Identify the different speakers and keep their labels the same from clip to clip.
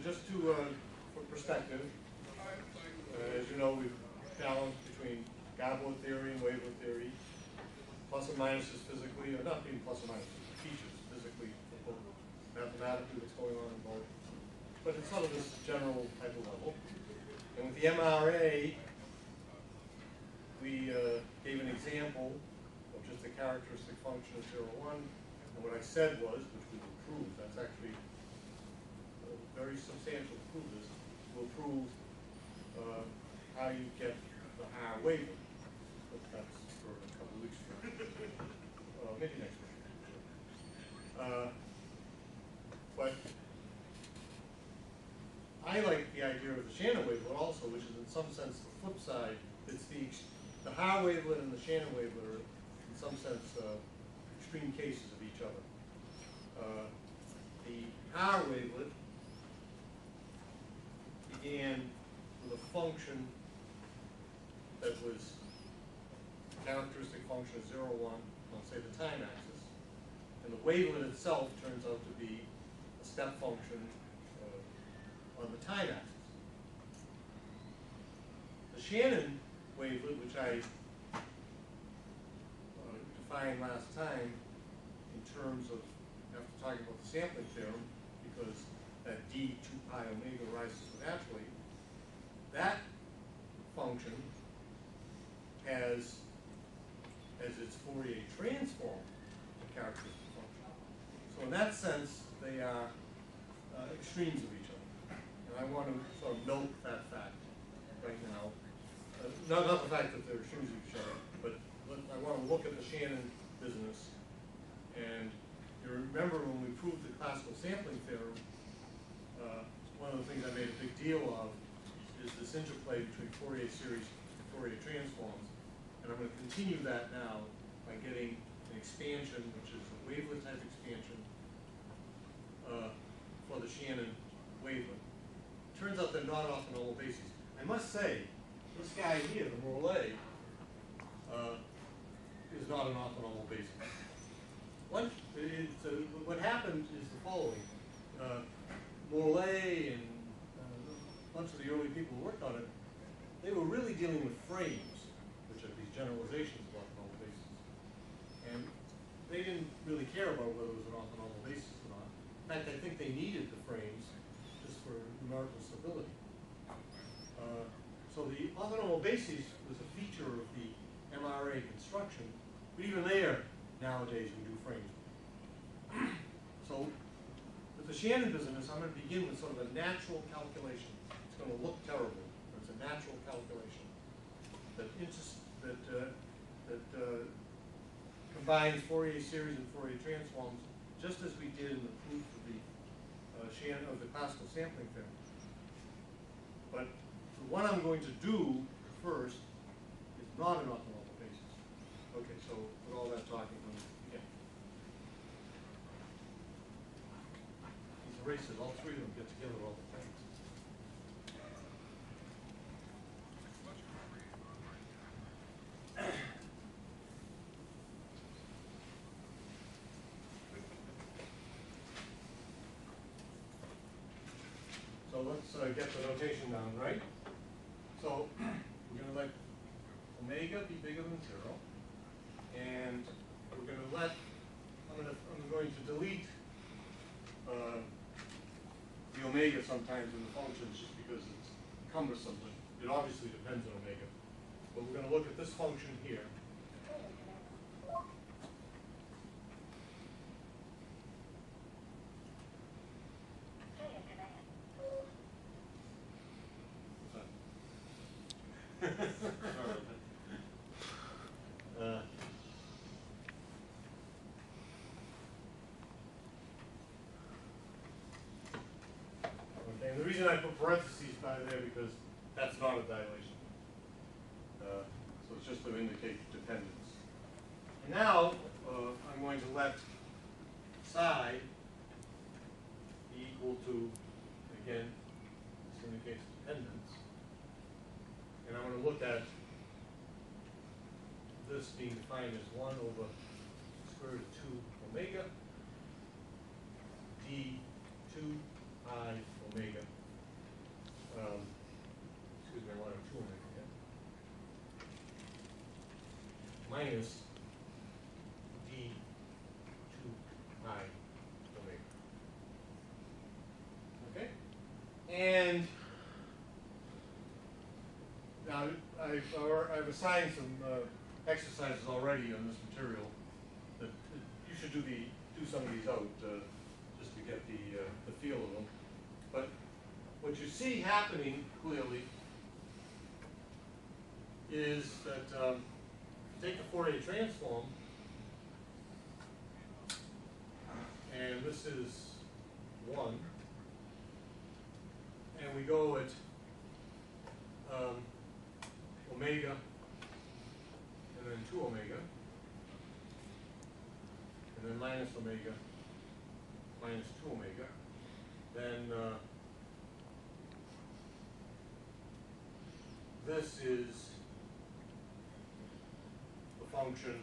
Speaker 1: just to, for perspective, as you know, we've balanced between Gablet theory and Wavelet theory, plus and minuses physically, or not being plus or minuses, features physically, mathematically what's going on in both. But it's sort of this general type of level. And with the MRA, we gave an example of just a characteristic function of 0, 1. And what I said was, which we will prove, that's actually very substantial to prove this, we'll prove how you get the higher wavelet. But that's for a couple of weeks from now. Maybe next week. But I like the idea of the Shannon wavelet also, which is in some sense the flip side. It's the higher wavelet and the Shannon wavelet are in some sense extreme cases of each other. The higher wavelet began with a function that was a characteristic function of 0, 1 on, say, the time axis. And the wavelet itself turns out to be a step function on the time axis. The Shannon wavelet, which I defined last time in terms of, after talking about the sampling theorem, because that d 2 pi omega rises naturally, that function has, as its Fourier transform, a characteristic function. So in that sense, they are extremes of each other. And I want to sort of note that fact right now. Not the fact that they're extremes of each other, but I want to look at the Shannon business. And you remember when we proved the classical sampling theorem, one of the things I made a big deal of is this interplay between Fourier series and Fourier transforms. And I'm going to continue that now by getting an expansion, which is a wavelet type expansion for the Shannon wavelet. Turns out they're not off on normal bases. I must say, this guy here, the Morley, is not an orthonormal basis. What happened is the following. Morley and a bunch of the early people who worked on it, they were really dealing with frames, which are these generalizations of orthonormal bases. And they didn't really care about whether it was an orthonormal basis or not. In fact, I think they needed the frames just for numerical stability. So the orthonormal basis was a feature of the MRA construction, but even there, nowadays, we do frames. So with the Shannon business, I'm going to begin with sort of a natural calculation. It's going to look terrible, but it's a natural calculation that combines Fourier series and Fourier transforms, just as we did in the proof of the classical sampling theorem. But the one I'm going to do first is not an orthonormal basis. Okay, so with all that talking, let's begin. These erasers, all three of them get together all the time. So let's get the notation down, right? So we're going to let omega be bigger than 0, and we're going to let, I'm going to delete the omega sometimes in the functions just because it's cumbersome, but it obviously depends on omega. But we're going to look at this function here. Okay, and the reason I put parentheses by there because that's not a dilation. So it's just to indicate dependence. And now I'm going to let psi be equal to, again, this indicates dependence. And I'm going to look at this being defined as 1 over square root of 2 omega d 2 pi omega minus d 2 pi omega. Okay? And now I've assigned some exercises already on this material that you should do some of these out just to get the feel of them. But what you see happening clearly is that take the Fourier transform, and this is 1, and we go at omega, and then 2 omega, and then minus omega, minus 2 omega, then this is the function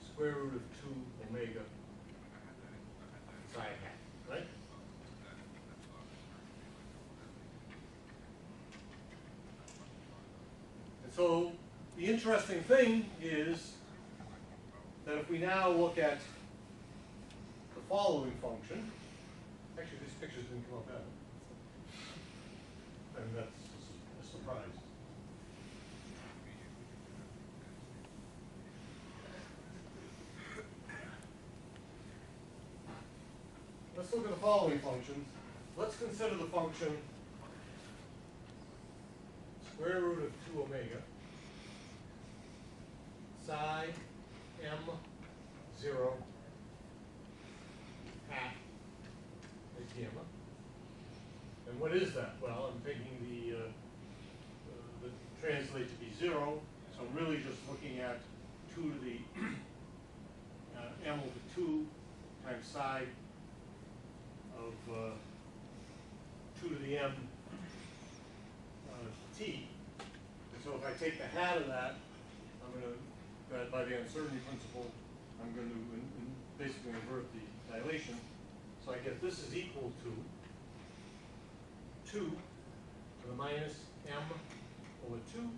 Speaker 1: square root of 2 omega psi hat, right? And so the interesting thing is that if we now look at the following function, actually these pictures didn't come up better, and that's a surprise. Let's look at the following functions. Let's consider the function square root of 2 omega psi m0 hat is gamma. And what is that? Well, I'm taking the translate to be 0, so I'm really just looking at 2 to the m over 2 times psi of 2 to the m t. And so if I take the hat of that, I'm going to, by the uncertainty principle, I'm going to basically invert the dilation. So I get this is equal to 2 to the minus m over 2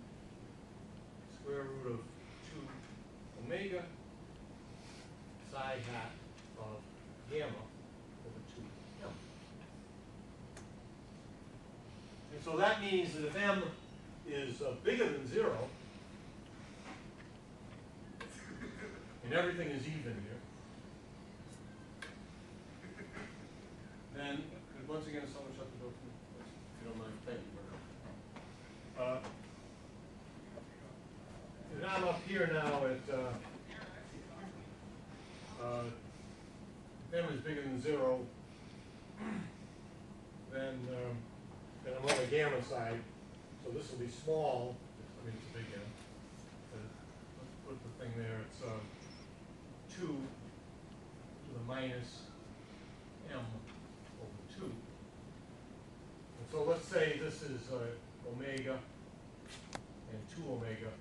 Speaker 1: square root of 2 omega psi hat of gamma over 2m. And so that means that if m is bigger than 0, and everything is even here, then, once again, someone shut the door for me, if you don't mind. Thank you. And I'm up here now at if m is bigger than 0, then I'm on the gamma side, so this will be small. I mean, it's a big m. Let's put the thing there. It's 2 to the minus m over 2. And so let's say this is omega and 2 omega.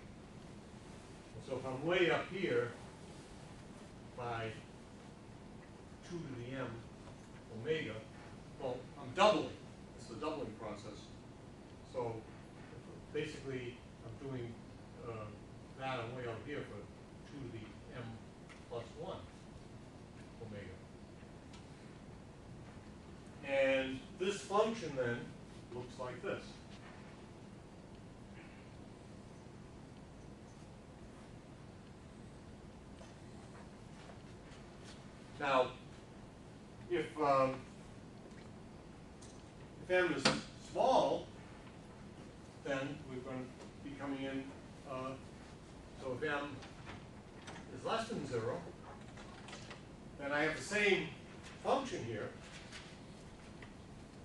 Speaker 1: And so if I'm way up here by 2 to the m omega, well, I'm doubling. It's the doubling process. So basically, I'm doing that. I'm way out here for 2 to the m plus 1 omega. And this function then looks like this. Now, if m is small, then we're going to be coming in, so if m is less than 0, then I have the same function here,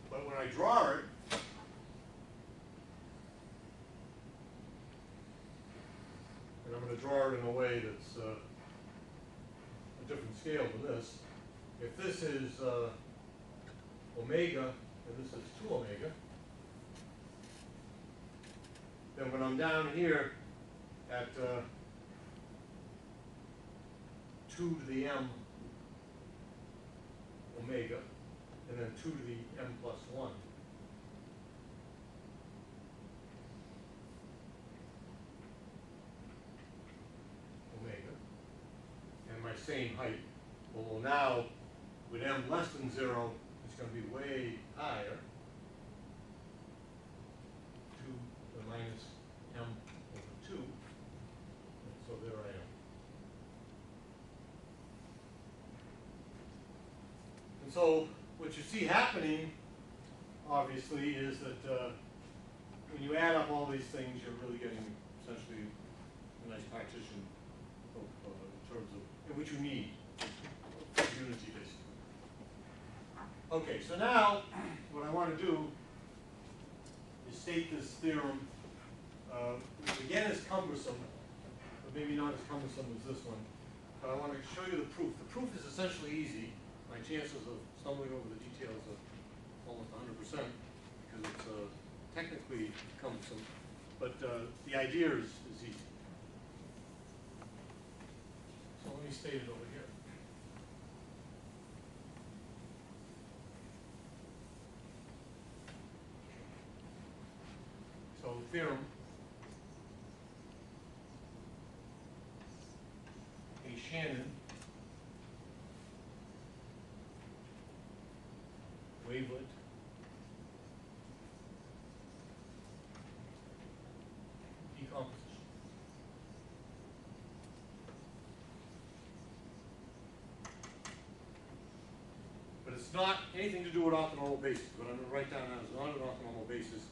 Speaker 1: but when I draw it, and I'm going to draw it in a way that's a different scale than this. If this is omega, and this is 2 omega, then when I'm down here at 2 to the m omega, and then 2 to the m plus 1, same height. Well, now, with m less than 0, it's going to be way higher. 2 to the minus m over 2. And so there I am. And so what you see happening, obviously, is that when you add up all these things, you're really getting essentially a nice partition of, in terms of which you need unity, basically. Okay, so now what I want to do is state this theorem, which again is cumbersome, but maybe not as cumbersome as this one. But I want to show you the proof. The proof is essentially easy. My chances of stumbling over the details are almost 100% because it's technically cumbersome, but the idea is easy. So let me state it over here. So theorem A Shannon Wavelet decomposition. But it's not anything to do with orthonormal basis. What I'm going to write down now is not an orthonormal basis,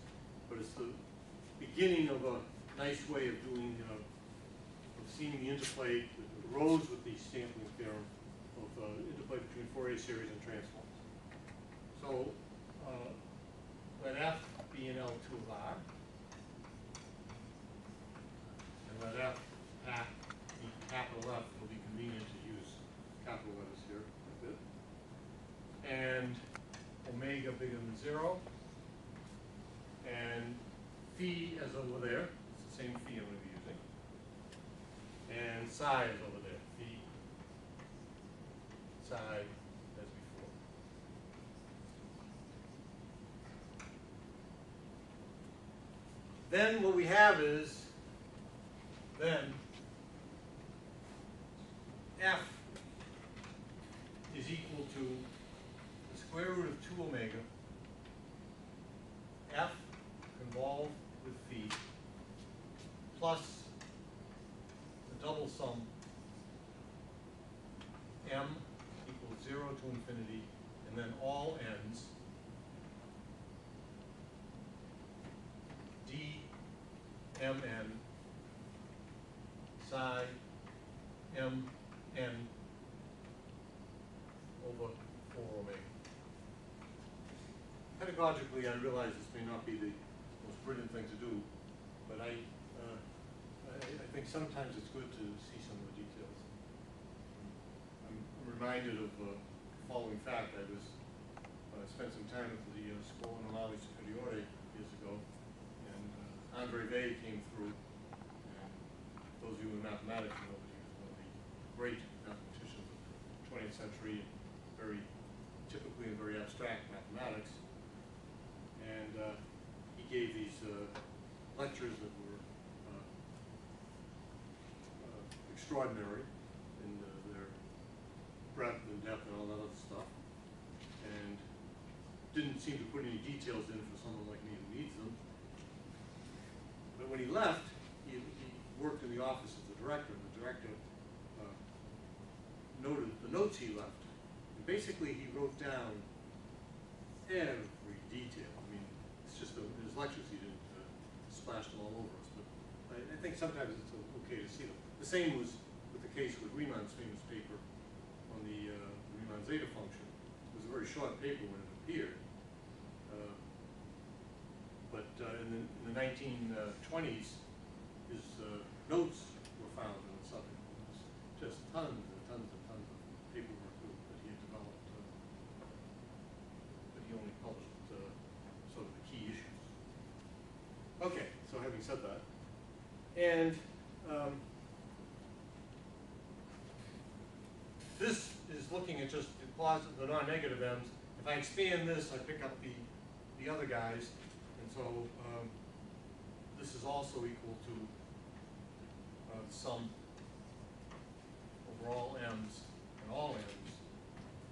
Speaker 1: but it's the beginning of a nice way of doing, of seeing the interplay that arose with the sampling theorem of interplay between Fourier series and transforms. So let F be an L2 of R, and let F hat be capital F. It'll be convenient to use capital letters here a bit. And omega bigger than 0, and phi as over there. It's the same phi I'm going to be using. And psi is over there. Phi, psi as before. Then what we have is, then F is equal to the square root of 2 omega, F convolved with phi, plus the double sum m equals 0 to infinity, and then all n's d mn psi mn over 4 omega. Pedagogically, I realize this may not be the most brilliant thing to do, but I think sometimes it's good to see some of the details. I'm reminded of the following fact. I spent some time at the Scuola Normale Superiore years ago, and Andre Weil came through. And those of you in mathematics know that he was one of the great mathematicians of the 20th century, very typically in very abstract mathematics. And he gave these lectures that were extraordinary in their breadth and depth and all that other stuff, and didn't seem to put any details in for someone like me who needs them. But when he left, he worked in the office of the director, and the director noted the notes he left. And basically, he wrote down every detail. I mean, it's just in his lectures he didn't splash them all over us, but I think sometimes it's okay to see them. The same was with the case with Riemann's famous paper on the Riemann zeta function. It was a very short paper when it appeared, but in the 1920s, his notes were found in the subject. It was just tons and tons and tons of paperwork that he had developed, but he only published sort of the key issues. Okay, so having said that, and this is looking at just the non-negative m's. If I expand this, I pick up the other guys, and so this is also equal to the sum over all m's on all ends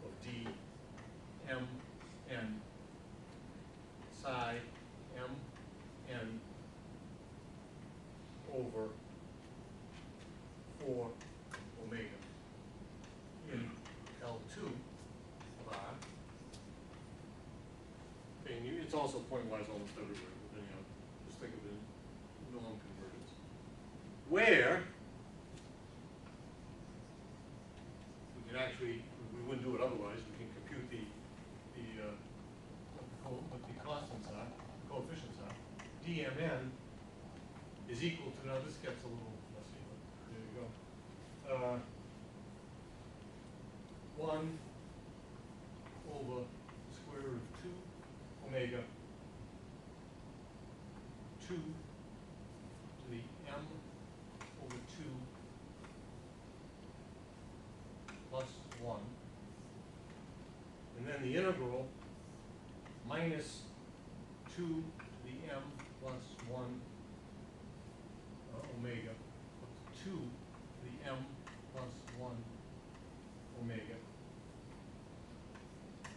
Speaker 1: of d m n psi m n over 4 omega in L2 of R. Okay, and it's also pointwise almost everywhere, but anyhow, just think of it in norm convergence. Where we can actually, we wouldn't do it otherwise, we can compute what the constants are, the coefficients are. dmn is equal to, now this gets a little messy, but there you go. 1 over the square root of 2 omega 2 to the m over 2 plus 1. And then the integral minus 2 to the m plus 1 omega up to 2 to the m plus 1 omega.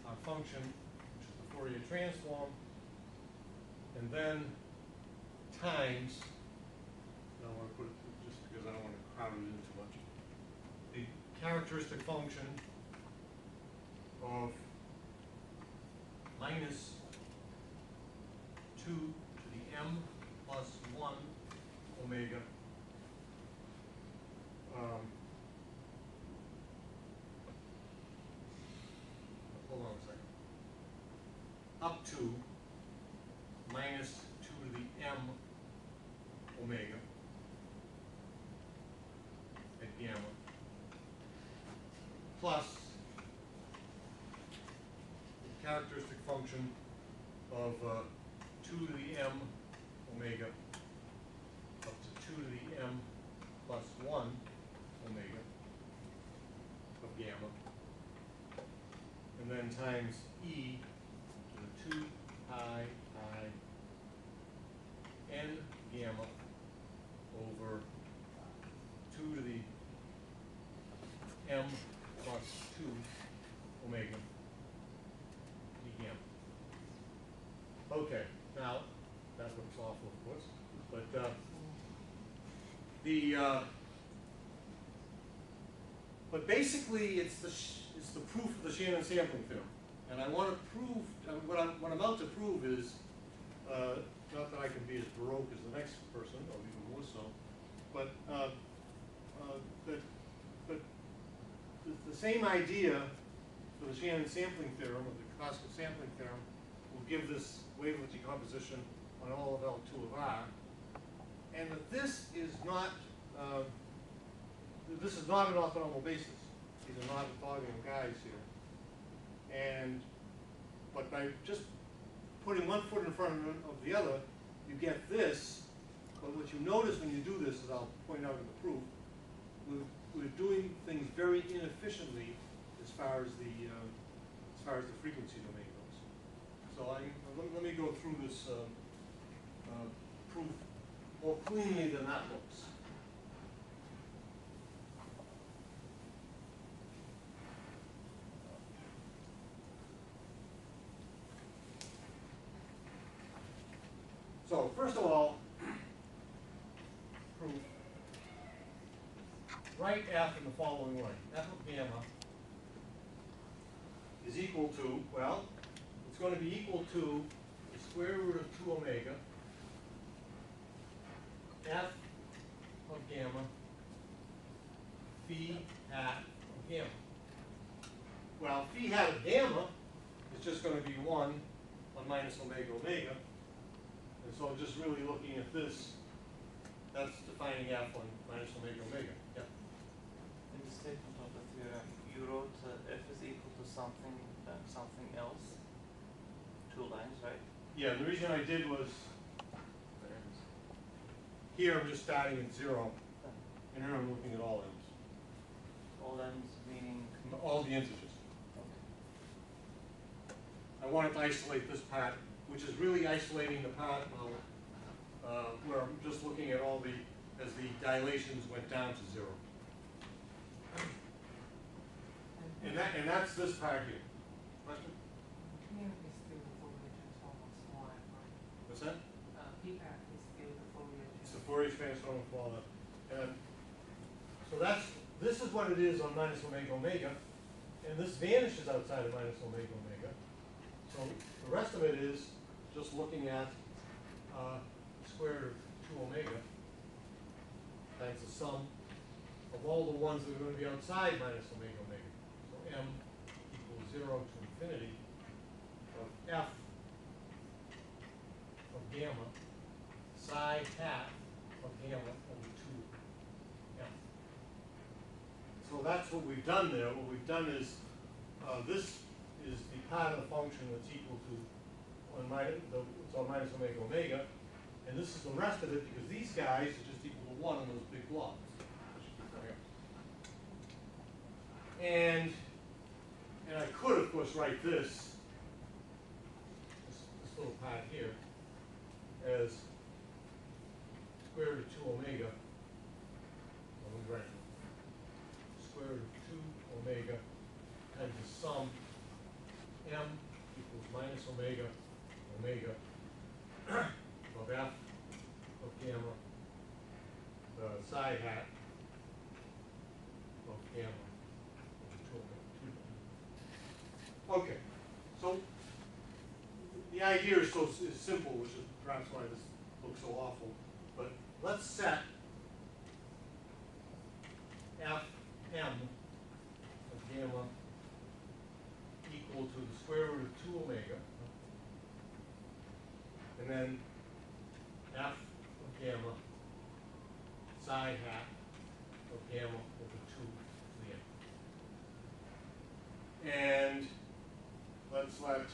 Speaker 1: Our function, which is the Fourier transform, and then times, I don't want to put it just because I don't want to crowd it in too much, the characteristic function of minus 2 to the m plus 1 omega hold on a second, up to minus 2 to the m omega at gamma plus the characteristic function of 2 to the m omega up to 2 to the m plus 1 omega of gamma, and then times e to the 2 pi I n gamma over 2 to the m plus 2 omega d gamma. Okay, now that looks awful, of course, but but basically it's the proof of the Shannon sampling theorem, and I want to prove what I'm about to prove is not that I can be as baroque as the next person, or even more so, but the same idea for the Shannon sampling theorem, or the classical sampling theorem, will give this wavelet decomposition on all of L2 of R, and that this is not an orthonormal basis. These are not orthogonal guys here, but by just putting one foot in front of the other, you get this. But what you notice when you do this, as I'll point out in the proof, we're doing things very inefficiently as far as the frequency domain goes. So let me go through this proof more cleanly than that looks. So first of all, proof. Write f in the following way. F of gamma is equal to, well, it's going to be equal to the square root of 2 omega f of gamma phi hat of gamma. Well, phi hat of gamma is just going to be 1 minus omega omega. And so just really looking at this, that's defining f on minus omega omega. Yeah.
Speaker 2: In the statement of the theorem, you wrote f is equal to something else, 2 lines, right?
Speaker 1: Yeah, the reason I did was, here I'm just starting at 0, and here I'm looking at all m's.
Speaker 2: All m's meaning?
Speaker 1: All the integers.
Speaker 2: Okay.
Speaker 1: I wanted to isolate this part, which is really isolating the part where I'm just looking at all as the dilations went down to 0. And that's this part here. Question?
Speaker 3: PM is still the Fourier transform of small f, right?
Speaker 1: What's that?
Speaker 3: PF is still the Fourier
Speaker 1: It's the
Speaker 3: transform.
Speaker 1: Fourier transform of all that. And so this is what it is on minus omega omega, and this vanishes outside of minus omega omega. So the rest of it is just looking at square root of 2 omega times the sum of all the ones that are going to be outside minus omega omega. So m equals 0 to infinity of f of gamma psi hat of gamma over 2m. So that's what we've done there. What we've done is this is the part of the function that's equal to it's on minus omega omega, and this is the rest of it because these guys are just equal to 1 on those big blocks. And I could, of course, write this little part here as square root of 2 omega. Let me write square root of 2 omega times the sum m equals minus omega omega of f of gamma, the psi hat of gamma. Okay, so the idea is simple, which is perhaps why this looks so awful. But let's set Fm of gamma equal to the square root of 2 omega, and then f of gamma psi hat of gamma over 2 to the n. And let's let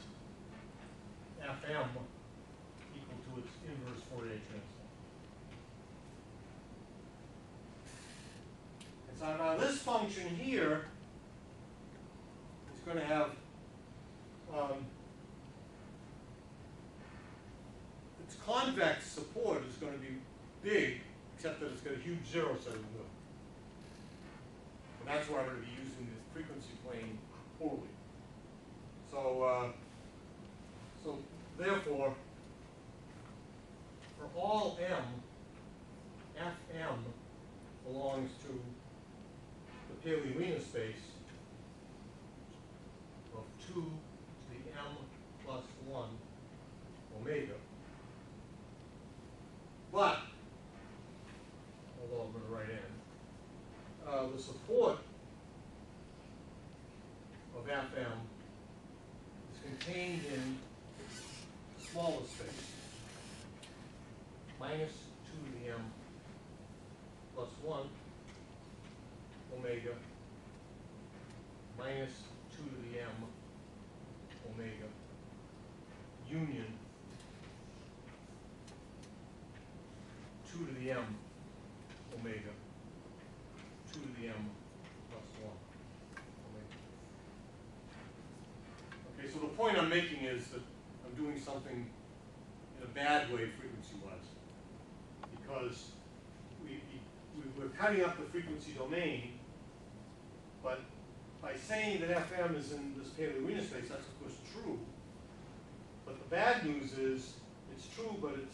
Speaker 1: Fm equal to its inverse Fourier transform. And so now this function here is going to have its convex support is going to be big, except that it's got a huge 0 set in the middle. And that's why I'm going to be using this frequency plane poorly. So therefore, for all m, Fm belongs to the Paleolina space of 2 to the m plus 1 omega. But, although I'm going to write n, the support of Fm is contained in the smallest space, minus 2 to the m plus 1 omega minus 2 to the m omega union 2 to the m omega 2 to the m plus 1 omega. Okay, so the point I'm making is that I'm doing something in a bad way frequency-wise, because we're cutting up the frequency domain, but by saying that Fm is in this Paleolina space, that's of course true. But the bad news is it's true, but it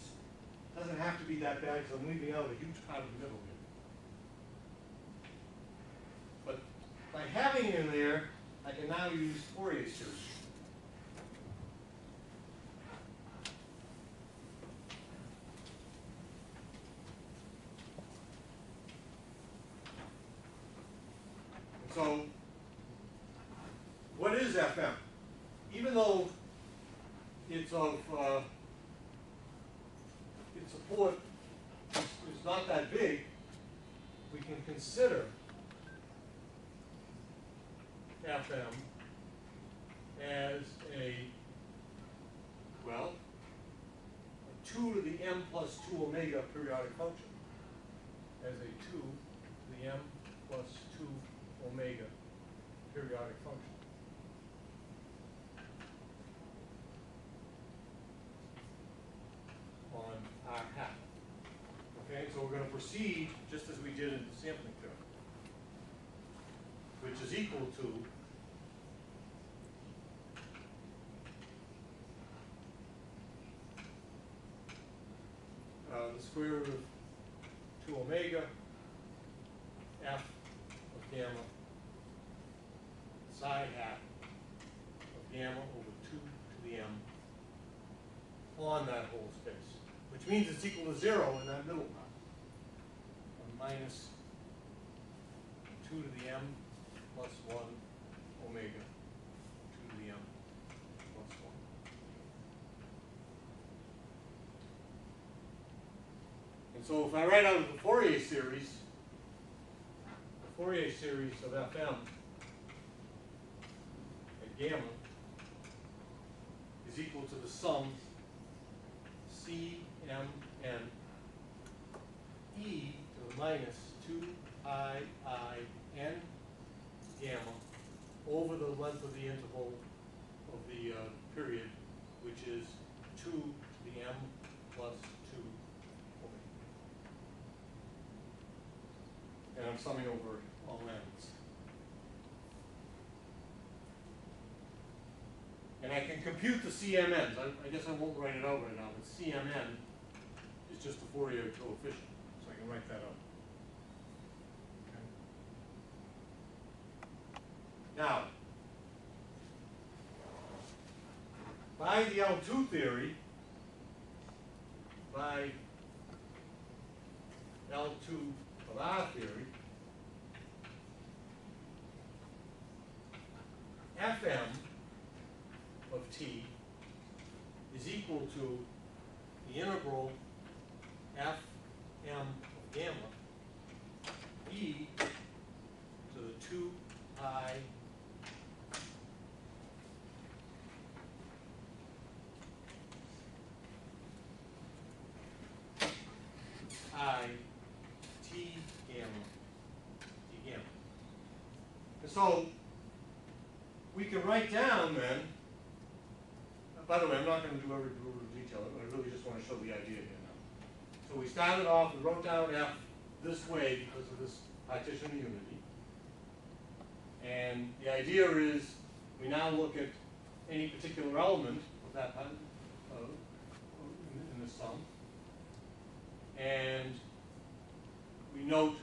Speaker 1: doesn't have to be that bad because I'm leaving out a huge part of the middle here. But by having it in there, I can now use Fourier series. So, what is Fm? Even though it's of its support is not that big, we can consider Fm as a 2 to the m plus 2 omega periodic function, as a 2 to the m plus 2 omega periodic function. On our hat. Okay, so we're going to proceed just as we did in the sampling theorem, which is equal to the square root of 2 omega f of gamma psi hat of gamma over 2 to the m on that whole space, which means it's equal to 0 in that middle part. Minus 2 to the m plus 1 omega 2 to the m plus 1. And so if I write out the Fourier series of Fm at gamma is equal to the sum Cmn e to the minus 2 n gamma over the length of the interval of the period, which is 2 to the m plus 2 omega. And I'm summing over all n's. And I can compute the CMNs. I guess I won't write it out right now, but CMN is just the Fourier coefficient. So I can write that out. Okay. Now, by the L2 theory, by L2 of R theory, Fm of t is equal to the integral Fm of gamma e to the 2 I t gamma d gamma. And so we can write down then, by the way, I'm not going to do every derivative detail, I really just want to show the idea here now. So we started off and wrote down F this way because of this partition of unity. And the idea is we now look at any particular element of that in the sum. And we note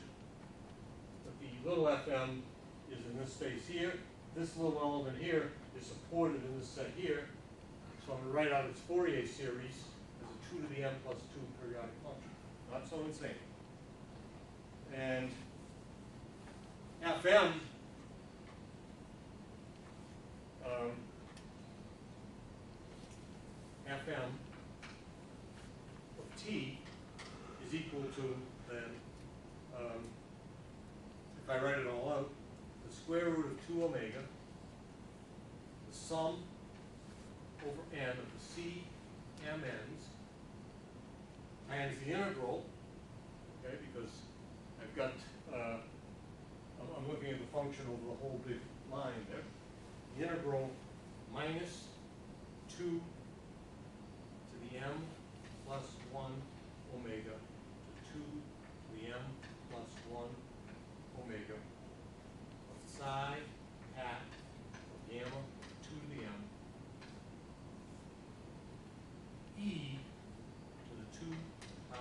Speaker 1: that the little fm is in this space here. This little element here is supported in this set here. So I'm going to write out its Fourier series as a 2 to the m plus 2 periodic function. Not so insane. And Fm Fm of t is equal to then, if I write it all out, the square root of 2 omega, the sum over n of the c mn's times the integral, okay, because I've got, I'm looking at the function over the whole big line there. The integral minus 2 to the m plus 1 omega to 2 to the m plus 1 omega of psi hat of gamma 2 to the m e to the 2 I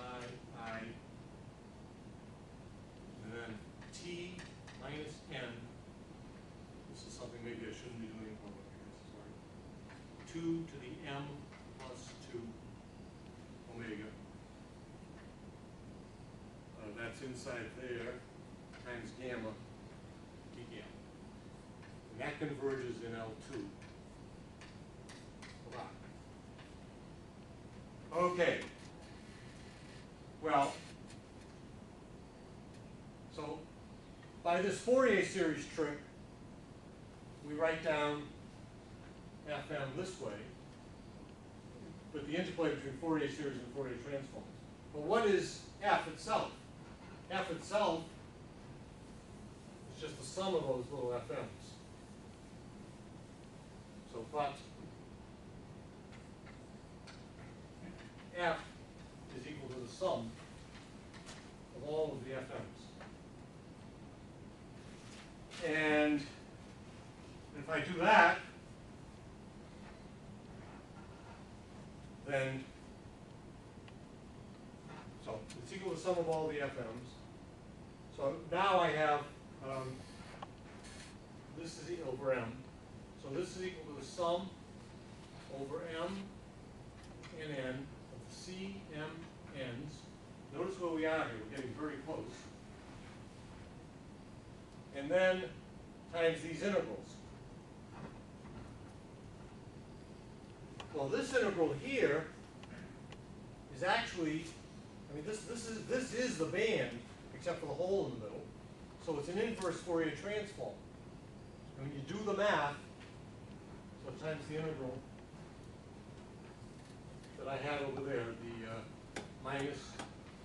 Speaker 1: and then t minus n. This is something maybe I shouldn't be doing in public, I guess, sorry. 2 to the m plus 2 omega. That's inside there times gamma d gamma. And that converges in L2 of R. Okay. Well, so by this Fourier series trick, we write down Fm this way, but the interplay between Fourier series and Fourier transforms. But what is F itself? F itself is just the sum of those little Fm's. So but F is equal to the sum of all of the Fm's. And if I do that, then, so it's equal to the sum of all the FMs. So now I have, this is over M. So this is equal to the sum over M and N of the C, M, N's. Notice where we are here, we're getting very close. And then times these integrals. Well, this integral here is actually, I mean, this is the band, except for the hole in the middle. So it's an inverse Fourier transform. And when you do the math, so times the integral that I had over there, the minus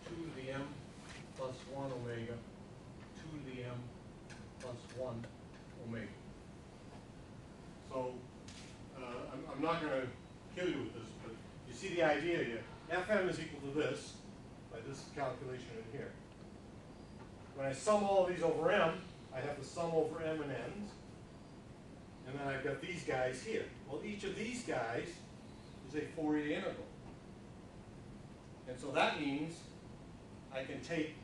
Speaker 1: 2 to the m plus 1 omega, 2 to the m plus 1 omega. So I'm not going to kill you with this, but you see the idea here. Fm is equal to this, by this calculation in here. When I sum all of these over m, I have the sum over m and n's. And then I've got these guys here. Well, each of these guys is a Fourier integral. And so that means I can take,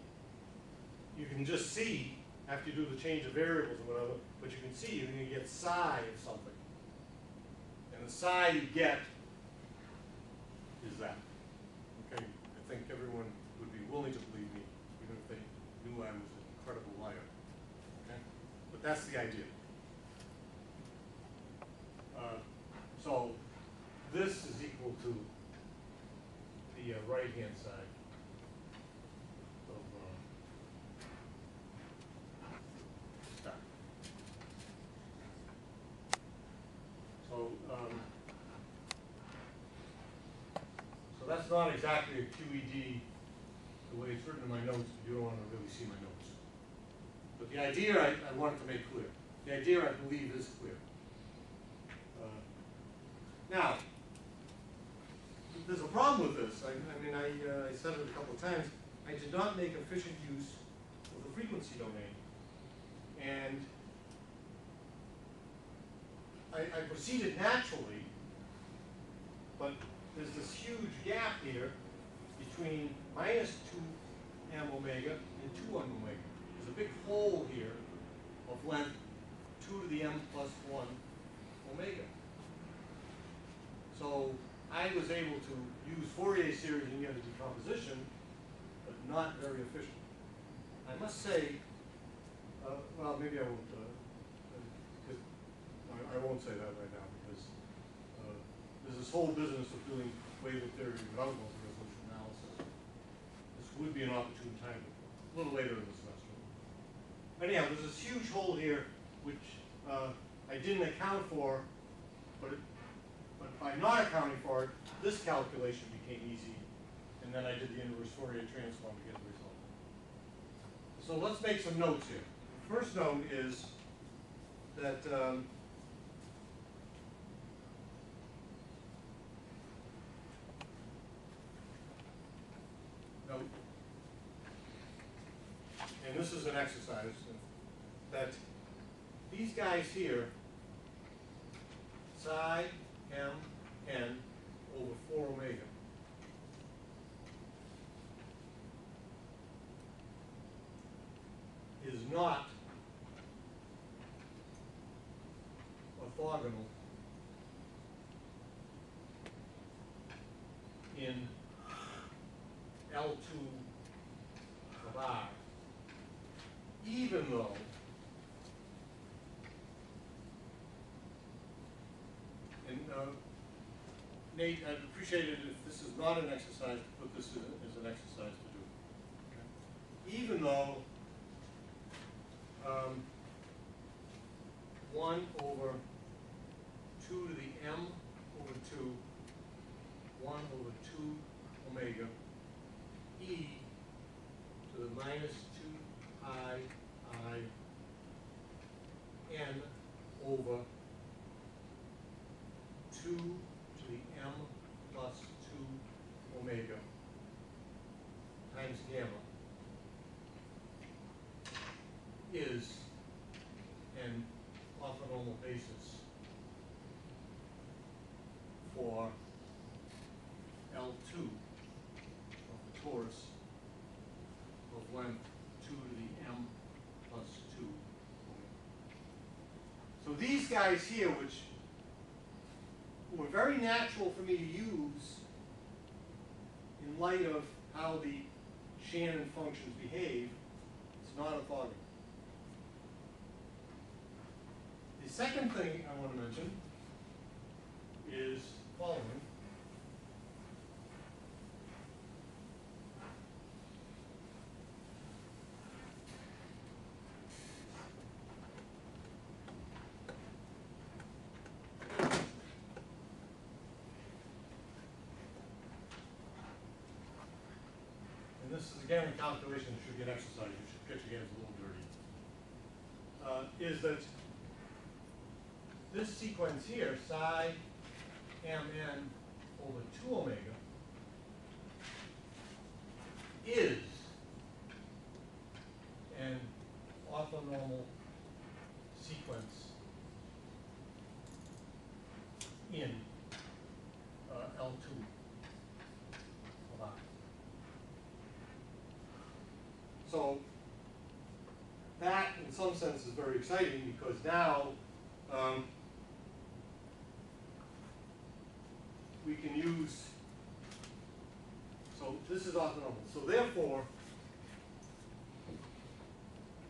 Speaker 1: you can just see, after you do the change of variables or whatever, but you can see you're going to get psi of something. And the psi you get is that. Okay? I think everyone would be willing to believe me, even if they knew I was an incredible liar. Okay? But that's the idea. So this is equal to the right-hand side of that. So that's not exactly a QED the way it's written in my notes, if you don't want to really see my notes. But the idea I wanted to make clear. The idea I believe is clear. Now, there's a problem with this. I mean, I said it a couple of times. I did not make efficient use of the frequency domain. And I proceeded naturally, but there's this huge gap here between minus 2m omega and 2m omega. There's a big hole here of length 2 to the m plus 1 omega. So I was able to use Fourier series and get a decomposition, but not very efficient. I must say, well, maybe I won't. I won't say that right now because there's this whole business of doing Wavelet theory without multi-resolution analysis. This would be an opportune time, a little later in the semester. Anyhow, there's this huge hole here which I didn't account for, but by not accounting for it, this calculation became easy, and then I did the inverse Fourier transform to get the result. So let's make some notes here. The first note is that note, and this is an exercise, that these guys here, psi m n over 4 omega, is not orthogonal in L2 of R, even though Nate, I'd appreciate it if this is not an exercise to put this as an exercise to do. Okay. Even though 1 over 2 to the m over 2, 1 over 2 omega, e to the minus 2 I n over 2 to the m plus 2 omega times gamma is an orthonormal basis for L2 of the torus length 2 to the m plus 2 omega. So these guys here, which were very natural for me to use in light of how the Shannon functions behave, it's not orthogonal. The second thing I want to mention is the following. And this is again a calculation that should get exercise. You should get your hands a little dirty. Is that this sequence here, psi mn over 2 omega, is an orthonormal sequence in L2 of R. So that, in some sense, is very exciting because now we can use, so this is orthonormal. So therefore,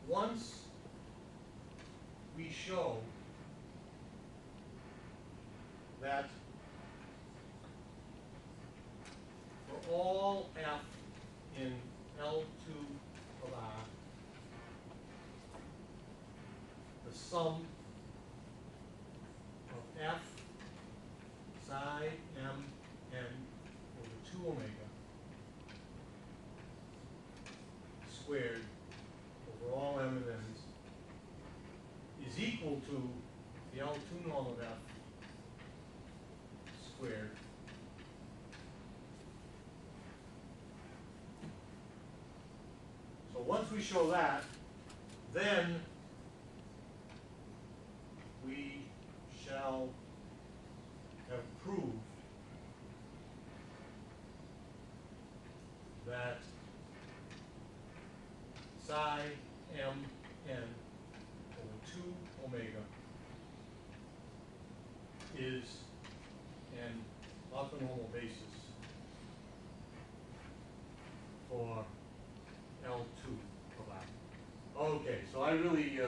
Speaker 1: once we show that for all f in L2 of R, the sum of f psi m n over 2 omega squared over all m and n's is equal to the L2 norm of f squared so once we show that, then we shall have proved that psi m n over 2 omega is an orthonormal basis for L2 of R. Okay, so I really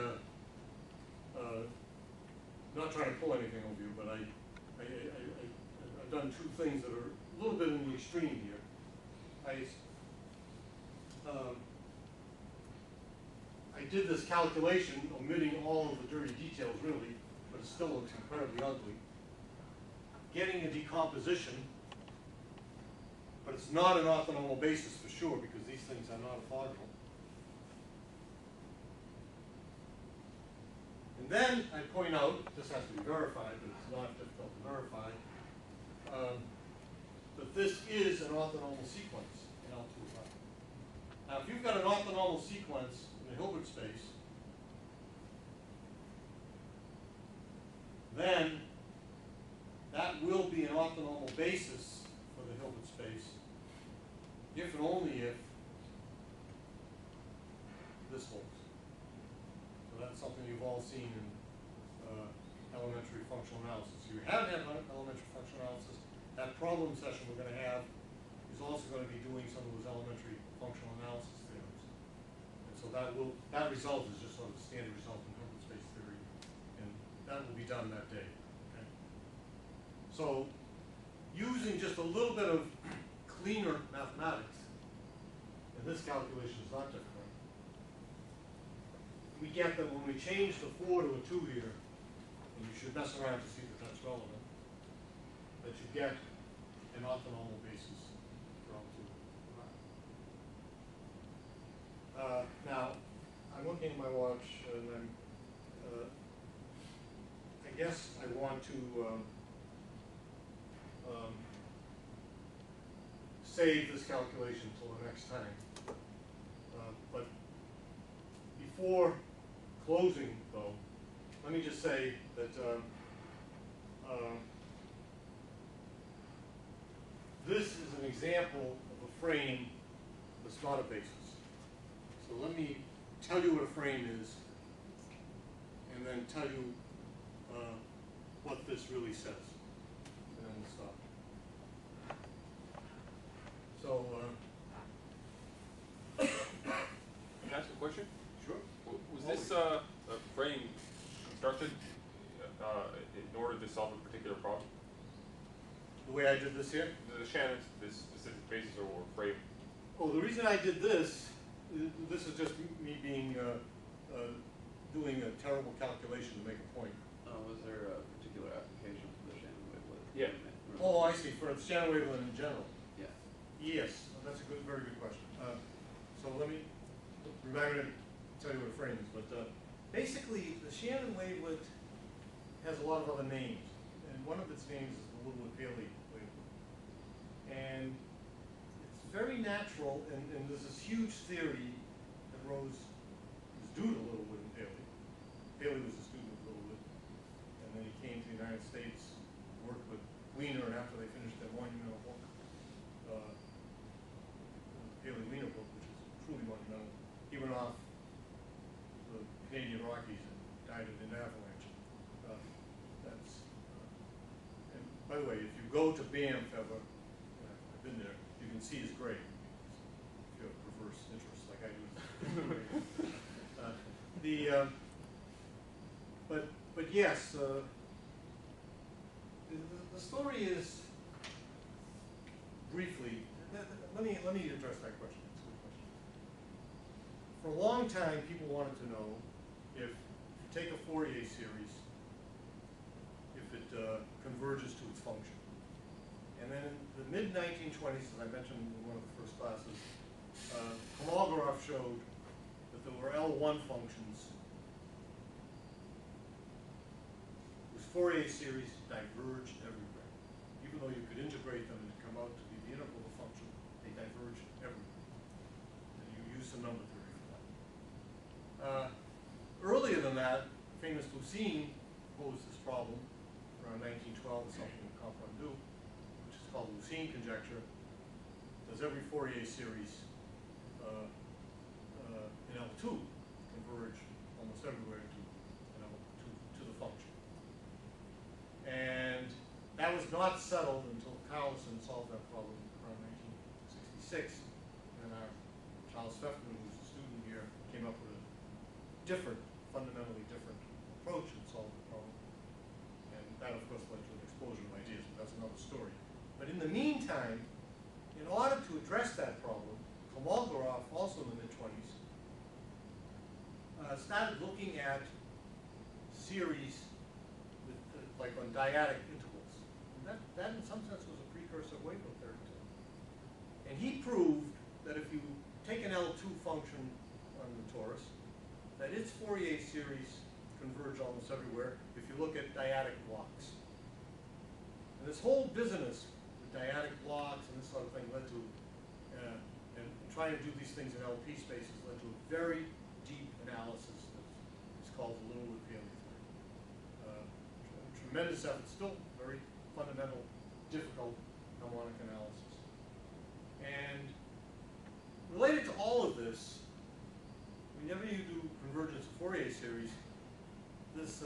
Speaker 1: not trying to pull anything over you, but I've done two things that are a little bit in the extreme here. I did this calculation, omitting all of the dirty details really, but it still looks incredibly ugly. Getting a decomposition, but it's not an orthonormal basis for sure because these things are not orthogonal. And then I point out, this has to be verified, but it's not difficult to verify, that this is an orthonormal sequence in L2 of R. Now, if you've got an orthonormal sequence in the Hilbert space, then that will be an orthonormal basis for the Hilbert space, if and only if this holds. So that's something you've all seen in elementary functional analysis. If you haven't had elementary functional analysis, that problem session we're going to have is also going to be doing some of those elementary functional analysis theorems. And so that result is just sort of a standard result in Hilbert space theory, and that will be done that day. Okay? So using just a little bit of cleaner mathematics, and this calculation is not difficult, we get that when we change the 4 to a 2 here, and you should mess around to see that that's relevant, that you get an orthonormal basis for L2. Now, I'm looking at my watch, and I guess I want to save this calculation until the next time. But before closing, though, let me just say that this is an example of a frame that's not a basis. So let me tell you what a frame is, and then tell you what this really says, and then we'll stop. So,
Speaker 4: Can I ask a question?
Speaker 1: sure.
Speaker 4: Was this a frame constructed in order to solve a particular problem?
Speaker 1: The way I did this here?
Speaker 4: The Shannon's, this specific basis or frame?
Speaker 1: Oh, the reason I did this is just me being, doing a terrible calculation to make a point.
Speaker 5: Was there a particular application for the Shannon Wavelet?
Speaker 4: Yeah.
Speaker 1: Oh, I see, for the Shannon Wavelet in general.
Speaker 5: Yeah.
Speaker 1: Yes, that's a good, very good question. So let me remind me to tell you what a frame is, but basically the Shannon Wavelet has a lot of other names, and one of its names is the Littlewood-Paley wavelet. And it's very natural, and there's this huge theory that was due to Littlewood and Paley. Paley was a student of Littlewood, and then he came to the United States, worked with Wiener, and after they finished their monumental book, Paley-Wiener book, which is truly monumental, he went off to the Canadian Rockies and died in an avalanche. And by the way, if you go to Banff ever, I've been there, you can see his grave. If you have perverse interests like I do. But yes, the story is briefly. Let me address that question. It's a good question. For a long time, people wanted to know if you take a Fourier series, if it converges to its function. And then in the mid-1920s, as I mentioned in one of the first classes, Kolmogorov showed that there were L1 functions whose Fourier series diverged everywhere. Even though you could integrate them and come out to be the integral of a function, they diverged everywhere. And you use some number theory for that. Earlier than that, famous Lucene posed this problem around 1912 with something Comprendu, which is called the Lucene conjecture. Does every Fourier series in L2 converge almost everywhere to the function? And that was not settled until Carlson solved that problem around 1966. And Charles Sept, who's a student here, came up with a fundamentally different approach in solving the problem. And that, of course, led to an explosion of ideas, but that's another story. But in the meantime, in order to address that problem, Kolmogorov, also in the mid-20s, started looking at series with, like on dyadic intervals. And that in some sense was a precursor of Wavelet theory too. And he proved that if you take an L2 function on the torus, that its Fourier series converge almost everywhere if you look at dyadic blocks. And this whole business with dyadic blocks and this sort of thing led to, and trying to do these things in LP spaces led to a very deep analysis that is called the Littlewood-Paley theory. Tremendous effort, still very fundamental, difficult harmonic analysis. And related to all of this, whenever you do convergence of Fourier series, this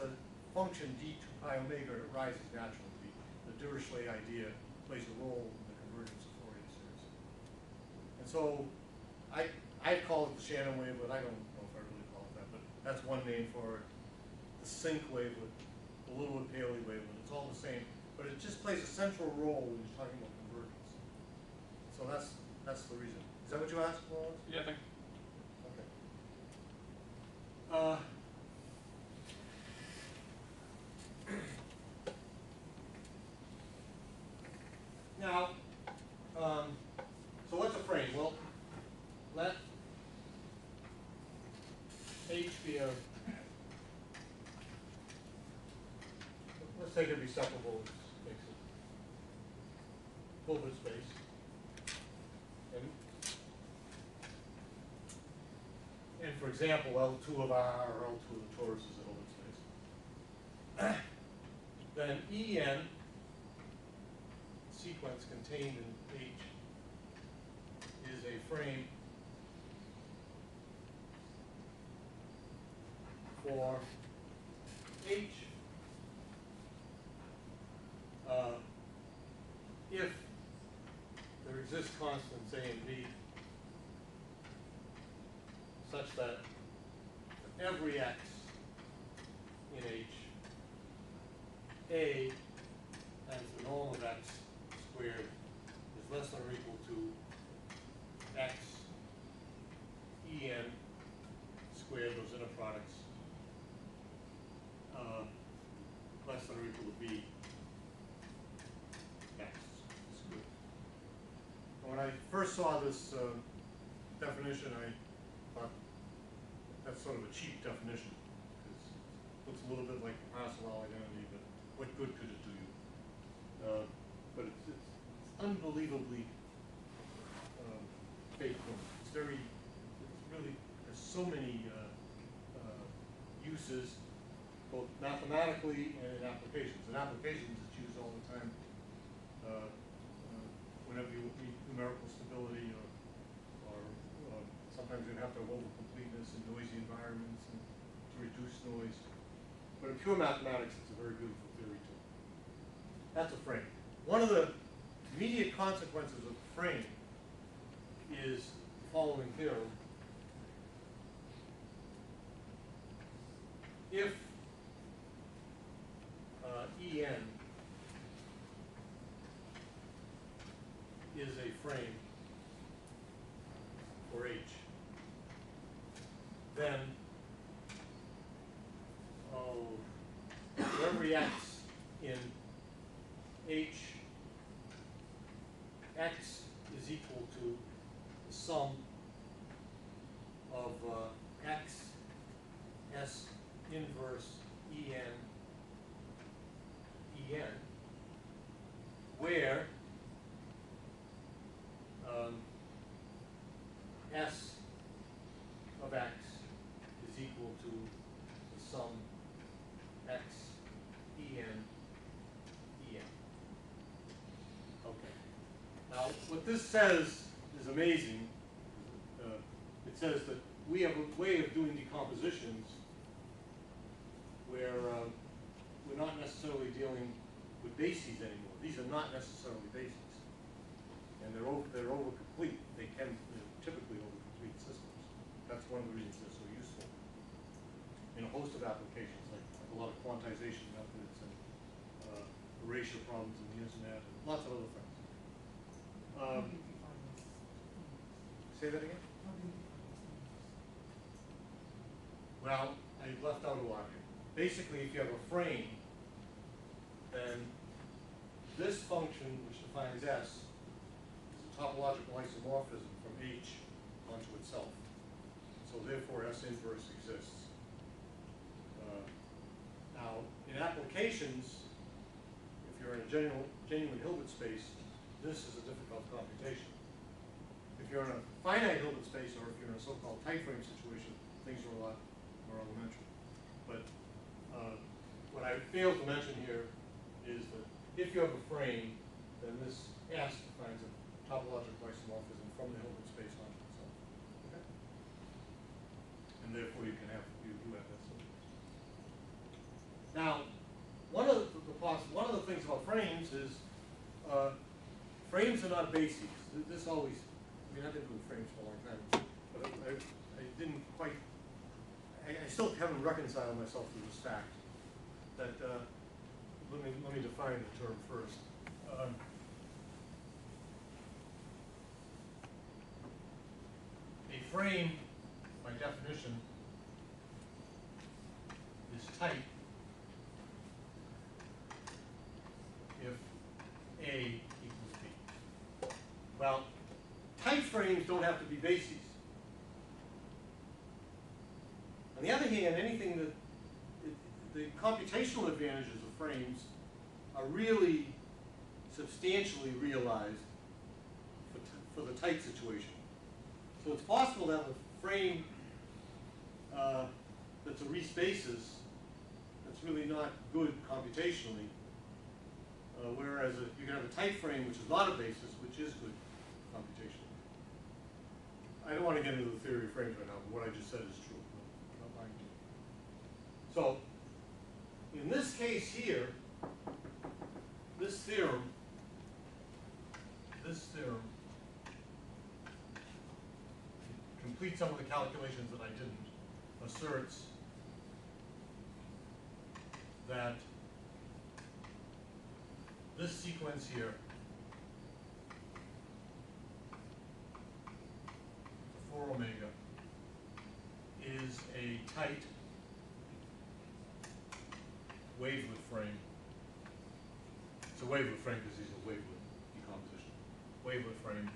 Speaker 1: function d 2 pi omega rises naturally. The Dirichlet idea plays a role in the convergence of Fourier series. And so I call it the Shannon wavelet. I don't know if I really call it that, but that's one name for it. The sync wavelet, the Littlewood-Paley wavelet. It's all the same, but it just plays a central role when you're talking about convergence. So that's the reason. Is that what you asked, Wallace?
Speaker 4: Yeah, I think.
Speaker 1: Okay. Now, so what's a frame? Well, let H be a, let's take it be separable spaces. Hilbert space. And for example, L2 of R or L2 of the torus is a Hilbert space. Then En, sequence contained in H, is a frame for H, if there exist constants A and B such that for every x in H, A times the norm of x squared is less than or equal to x en squared, those inner products, less than or equal to b x squared. When I first saw this definition, I thought that's sort of a cheap definition, because it looks a little bit like partial identity, but what good could it do you? But it's unbelievably faithful. It's really, there's so many uses, both mathematically and in applications. In applications, it's used all the time whenever you need numerical stability, or sometimes you have to have over completeness in noisy environments and to reduce noise. But in pure mathematics, it's a very beautiful theory too. That's a frame. One of the immediate consequences of the frame is the following theorem. If En is a frame for H, then for every x in H, x is equal to the sum of x s inverse En, where s of x is equal to the sum x En. Okay. Now, what this says is amazing. It says that we have a way of doing decompositions where we're not necessarily dealing with bases anymore. These are not necessarily bases, and they're over complete. They're typically over complete systems. That's one of the reasons they're so useful in a host of applications, like a lot of quantization methods and erasure problems in the internet, and lots of other things.
Speaker 3: How do you define this?
Speaker 1: Say that again?
Speaker 3: How do you define this?
Speaker 1: Well, I left out a lot here. Basically, if you have a frame, then this function, which defines S, is a topological isomorphism from H onto itself. So therefore, S inverse exists. Now, in applications, if you're in a genuine Hilbert space, this is a difficult computation. If you're in a finite Hilbert space, or if you're in a so-called tight frame situation, things are a lot more elementary. But what I failed to mention here is that if you have a frame, then this S defines a topological isomorphism from the Hilbert space onto itself. Okay? And therefore you can have you have that solution. Now, one of the things about frames is frames are not bases. This always, I mean, I've been doing frames for a long time, but I didn't quite, I still haven't reconciled myself to this fact that, let me define the term first. A frame, by definition, is tight if A equals B. Well, tight frames don't have to be bases. On the other hand, anything that the computational advantages of frames are really substantially realized for the tight situation. So it's possible to have a frame that's a Reese basis that's really not good computationally, whereas you can have a tight frame which is not a basis, which is good computationally. I don't want to get into the theory of frames right now, but what I just said is true. I'm not lying to you. So, in this case here, this theorem complete some of the calculations that I didn't, asserts that this sequence here, the 4 omega, is a tight wavelet frame. It's a wavelet frame because these are wavelet decomposition. Wavelet frame